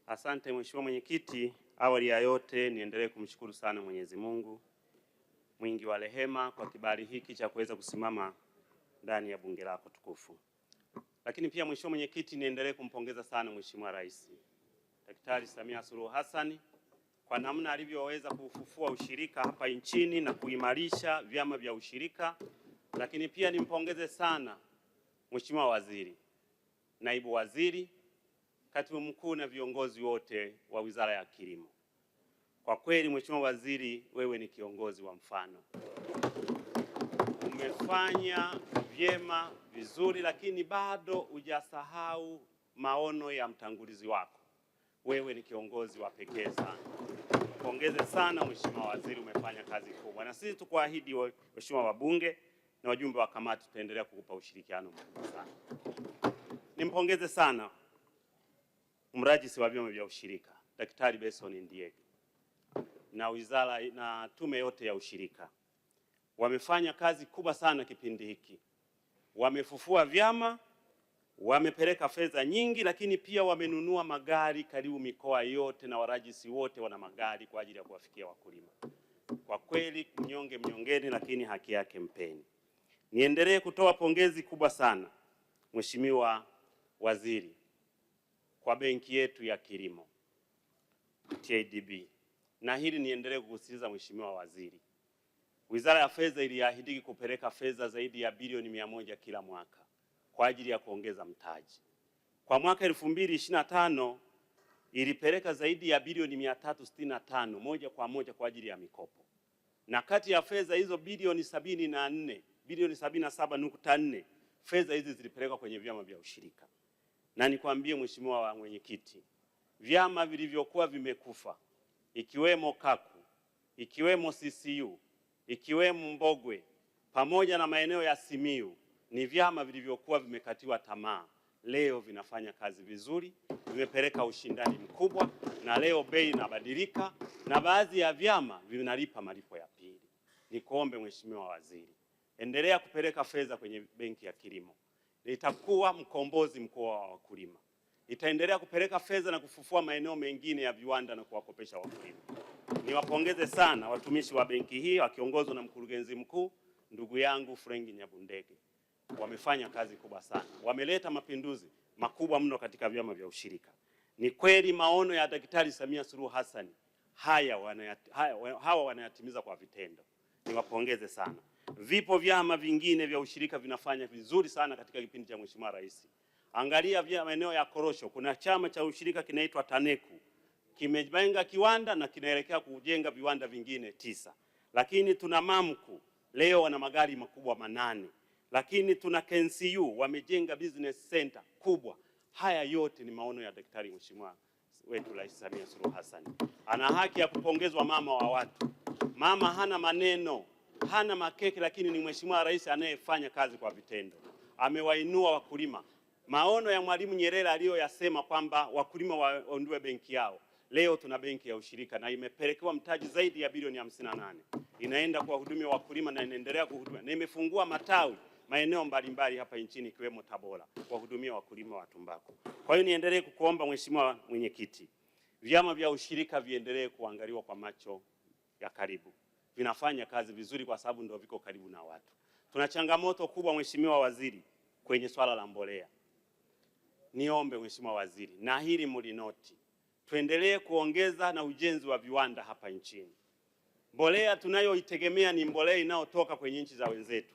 Asante Mheshimiwa Mwenyekiti, awali ya yote niendelee kumshukuru sana Mwenyezi Mungu mwingi wa rehema kwa kibali hiki cha kuweza kusimama ndani ya bunge lako tukufu. Lakini pia Mheshimiwa Mwenyekiti, niendelee kumpongeza sana Mheshimiwa Rais Daktari Samia Suluhu Hassan kwa namna alivyoweza kufufua ushirika hapa nchini na kuimarisha vyama vya ushirika. Lakini pia nimpongeze sana Mheshimiwa Waziri, Naibu Waziri, Katibu Mkuu na viongozi wote wa Wizara ya Kilimo. Kwa kweli Mheshimiwa Waziri, wewe ni kiongozi wa mfano. Umefanya vyema vizuri, lakini bado hujasahau maono ya mtangulizi wako. Wewe ni kiongozi wa pekee sana. Pongeze sana Mheshimiwa Waziri, umefanya kazi kubwa. Na sisi tukuahidi Mheshimiwa wabunge na wajumbe wa kamati, tutaendelea kukupa ushirikiano mkubwa sana. Nimpongeze sana mrajisi wa vyama vya ushirika Daktari Benson Ndiege na wizara na tume yote ya ushirika. Wamefanya kazi kubwa sana kipindi hiki. Wamefufua vyama, wamepeleka fedha nyingi, lakini pia wamenunua magari karibu mikoa yote na warajisi wote wana magari kwa ajili ya kuwafikia wakulima. Kwa kweli mnyonge mnyongeni, lakini haki yake mpeni. Niendelee kutoa pongezi kubwa sana Mheshimiwa Waziri kwa benki yetu ya kilimo TADB. Na hili niendelee kukusisitiza Mheshimiwa Waziri, Wizara ya Fedha iliahidi kupeleka fedha zaidi ya bilioni 100 kila mwaka kwa ajili ya kuongeza mtaji. Kwa mwaka 2025 ilipeleka zaidi ya bilioni 365 moja kwa moja kwa ajili ya mikopo. Na kati ya fedha hizo bilioni 77.4 fedha hizi zilipelekwa kwenye vyama vya ushirika. Na nikwambie Mheshimiwa Mwenyekiti, vyama vilivyokuwa vimekufa ikiwemo Kaku, ikiwemo CCU, ikiwemo Mbogwe pamoja na maeneo ya Simiyu ni vyama vilivyokuwa vimekatiwa tamaa. Leo vinafanya kazi vizuri, vimepeleka ushindani mkubwa, na leo bei inabadilika na baadhi ya vyama vinalipa malipo ya pili. Nikuombe Mheshimiwa Waziri, endelea kupeleka fedha kwenye benki ya kilimo. Itakuwa mkombozi mkubwa wa wakulima. Itaendelea kupeleka fedha na kufufua maeneo mengine ya viwanda na kuwakopesha wakulima. Niwapongeze sana watumishi wa benki hii wakiongozwa na mkurugenzi mkuu ndugu yangu Frank Nyabundege. Wamefanya kazi kubwa sana. Wameleta mapinduzi makubwa mno katika vyama vya ushirika. Ni kweli maono ya Daktari Samia Suluhu Hassan hawa wanayatimiza kwa vitendo. Niwapongeze sana. Vipo vyama vingine vya ushirika vinafanya vizuri sana katika kipindi cha Mheshimiwa Rais. Angalia vya maeneo ya korosho, kuna chama cha ushirika kinaitwa Taneku. Kimejenga kiwanda na kinaelekea kujenga viwanda vingine 9. Lakini tuna Mamku, leo wana magari makubwa 8. Lakini tuna KNCU, wamejenga business center kubwa. Haya yote ni maono ya Daktari Mheshimiwa wetu Rais Samia Suluhu Hassan. Ana haki ya kupongezwa mama wa watu. Mama hana maneno, hana makeke, lakini ni Mheshimiwa Rais anayefanya kazi kwa vitendo. Amewainua wakulima. Maono ya Mwalimu Nyerere aliyoyasema kwamba wakulima waondoe benki yao. Leo tuna benki ya ushirika na imepelekewa mtaji zaidi ya bilioni 58. Inaenda kuwahudumia wakulima na inaendelea kuhudumia. Na imefungua matawi maeneo mbalimbali hapa nchini ikiwemo Tabora kuwahudumia wakulima wa tumbaku. Kwa hiyo niendelee kukuomba Mheshimiwa Mwenyekiti, vyama vya ushirika viendelee kuangaliwa kwa macho ya karibu. Vinafanya kazi vizuri kwa sababu ndio viko karibu na watu. Tuna changamoto kubwa Mheshimiwa Waziri kwenye swala la mbolea. Niombe Mheshimiwa Waziri, na hili mlinoti, tuendelee kuongeza na ujenzi wa viwanda hapa nchini. Mbolea tunayoitegemea ni mbolea inayotoka kwenye nchi za wenzetu.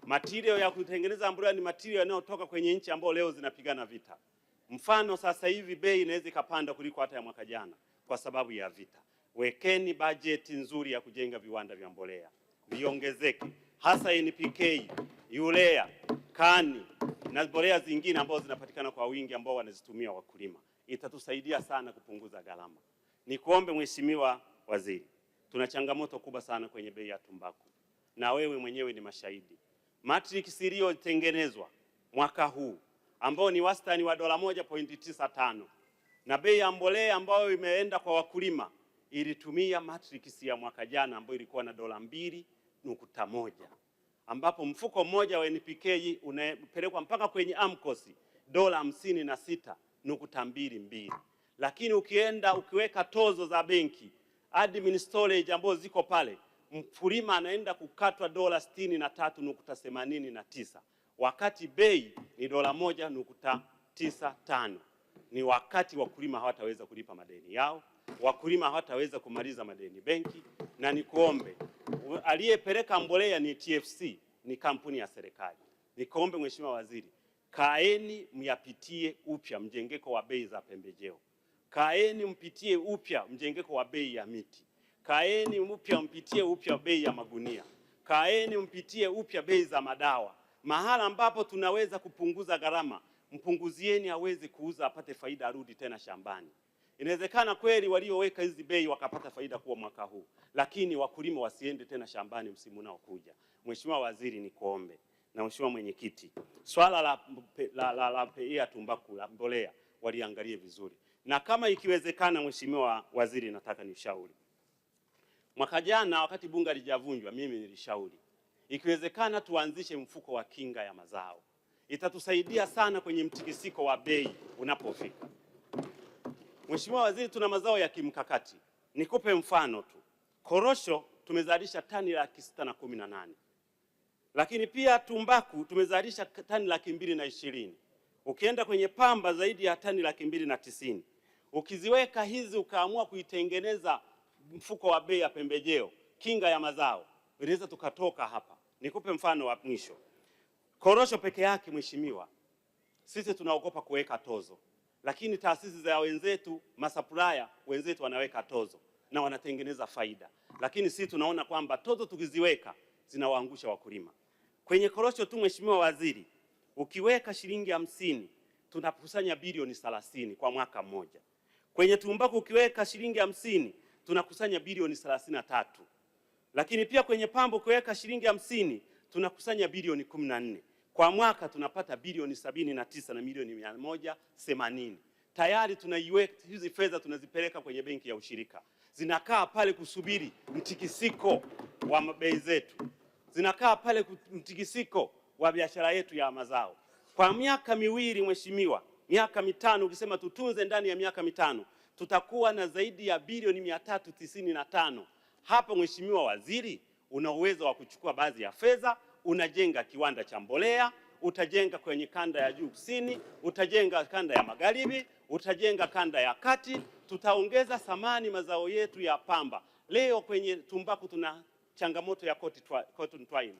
Material ya kutengeneza mbolea ni material inayotoka kwenye nchi ambazo leo zinapigana vita. Mfano sasa hivi bei inaweza ikapanda kuliko hata ya mwaka jana kwa sababu ya vita. Wekeni bajeti nzuri ya kujenga viwanda vya mbolea. Viongezeke, hasa NPK, urea, kani na mbolea zingine ambazo zinapatikana kwa wingi ambao wanazitumia wakulima. Itatusaidia sana kupunguza gharama. Nikuombe Mheshimiwa Waziri, tuna changamoto kubwa sana kwenye bei ya tumbaku. Na wewe mwenyewe ni mashahidi. Matrix iliyotengenezwa mwaka huu ambao ni wastani wa $1.95 na bei ya mbolea ambayo imeenda kwa wakulima ilitumia matrix ya mwaka jana ambayo ilikuwa na $2.1, ambapo mfuko mmoja wa NPK unapelekwa mpaka kwenye AMCOS $56.22. lakini ukiweka tozo za benki, admin storage ambazo ziko pale, mkulima anaenda kukatwa dola 63.89 wakati bei ni dola 1.95. Ni wakati wakulima hawataweza kulipa madeni yao, wakulima hawataweza kumaliza madeni benki. Na nikuombe, aliyepeleka mbolea ni TFC, ni kampuni ya serikali. Nikuombe Mheshimiwa Waziri, kaeni myapitie upya mjengeko wa bei za pembejeo, kaeni mpitie upya mjengeko wa bei ya miti, kaeni mpitie upya bei ya magunia, kaeni mpitie upya bei za madawa. Mahala ambapo tunaweza kupunguza gharama, mpunguzieni aweze kuuza apate faida, arudi tena shambani. Inawezekana kweli walioweka hizi bei wakapata faida kwa mwaka huu, lakini wakulima wasiende tena shambani msimu unaokuja. Mheshimiwa Waziri, nikuombe na Mheshimiwa Mwenyekiti, swala la bei ya tumbaku la mbolea waliangalie vizuri, na kama ikiwezekana, Mheshimiwa Waziri, nataka nishauri. Mwaka jana wakati bunge lijavunjwa, mimi nilishauri ikiwezekana tuanzishe mfuko wa kinga ya mazao. Itatusaidia sana kwenye mtikisiko wa bei unapofika. Mheshimiwa Waziri, tuna mazao ya kimkakati. Nikupe mfano tu. Korosho tumezalisha tani 618. Lakini pia tumbaku tumezalisha tani 220. Ukienda kwenye pamba zaidi ya tani 290. Ukiziweka hizi ukaamua kuitengeneza mfuko wa bei ya pembejeo, kinga ya mazao, inaweza tukatoka hapa. Nikupe mfano wa mwisho. Korosho peke yake, Mheshimiwa, sisi tunaogopa kuweka tozo. Lakini taasisi za wenzetu, masupplier wenzetu wanaweka tozo na wanatengeneza faida. Lakini sisi tunaona kwamba tozo tukiziweka zinawaangusha wakulima. Kwenye korosho tu, Mheshimiwa Waziri, ukiweka shilingi 50 tunakusanya bilioni 30 kwa mwaka mmoja. Kwenye tumbaku ukiweka shilingi 50 tunakusanya bilioni 33. Lakini pia kwenye pambo ukiweka shilingi 50 tunakusanya bilioni 14. Kwa mwaka tunapata bilioni 79 na milioni 180. Tayari tunaiweka hizi fedha, tunazipeleka kwenye benki ya ushirika. Zinakaa pale kusubiri mtikisiko wa bei zetu. Zinakaa pale mtikisiko wa biashara yetu ya mazao. Kwa miaka miwili, Mheshimiwa, miaka mitano, ukisema tutunze ndani ya miaka mitano, tutakuwa na zaidi ya bilioni 395. Hapa Mheshimiwa Waziri, una uwezo wa kuchukua baadhi ya fedha, unajenga kiwanda cha mbolea, utajenga kwenye kanda ya juu kusini, utajenga kanda ya magharibi, utajenga kanda ya kati, tutaongeza thamani mazao yetu ya pamba. Leo kwenye tumbaku tuna changamoto ya cotton twine.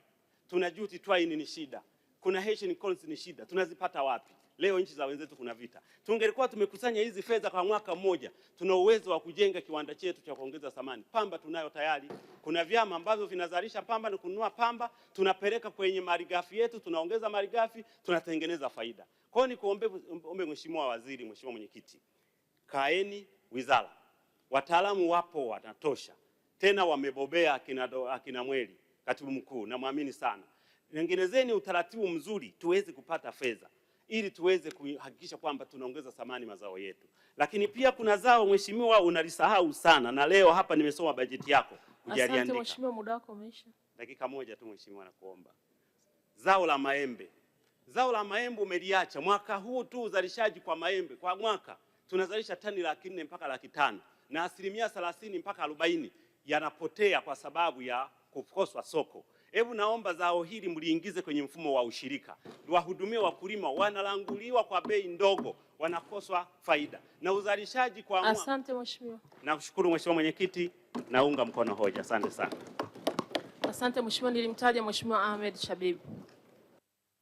Tuna jute twine ni shida. Kuna Haitian colts ni shida. Tunazipata wapi? Leo nchi za wenzetu kuna vita. Tungelikuwa tumekusanya hizi fedha kwa mwaka mmoja, tuna uwezo wa kujenga kiwanda chetu cha kuongeza thamani. Pamba tunayo tayari. Kuna vyama ambavyo vinazalisha pamba na kununua pamba, tunapeleka kwenye malighafi yetu, tunaongeza malighafi, tunatengeneza faida. Kwa hiyo nikuombe Mheshimiwa Waziri, Mheshimiwa Mwenyekiti, kaeni wizara. Wataalamu wapo wanatosha. Tena wamebobea akina Mweli, Katibu Mkuu, na muamini sana. Tengenezeni utaratibu mzuri tuweze kupata fedha, ili tuweze kuhakikisha kwamba tunaongeza thamani mazao yetu. Lakini pia kuna zao, Mheshimiwa, unalisahau sana, na leo hapa nimesoma bajeti yako hujaliandika. Asante Mheshimiwa, muda wako umeisha. Dakika moja tu Mheshimiwa, nakuomba. Zao la maembe. Zao la maembe umeliacha. Mwaka huu tu uzalishaji kwa maembe kwa mwaka tunazalisha tani 400 mpaka 500, na 30% mpaka 40 yanapotea kwa sababu ya kukoswa soko. Hebu naomba zao hili mliingize kwenye mfumo wa ushirika. Wahudumie wakulima, wanalanguliwa kwa bei ndogo, wanakoswa faida. Na uzalishaji kwa mwaka. Asante Mheshimiwa. Nakushukuru Mheshimiwa Mwenyekiti, naunga mkono hoja. Asante sana. Asante Mheshimiwa, nilimtaja Mheshimiwa Ahmed Shabibi.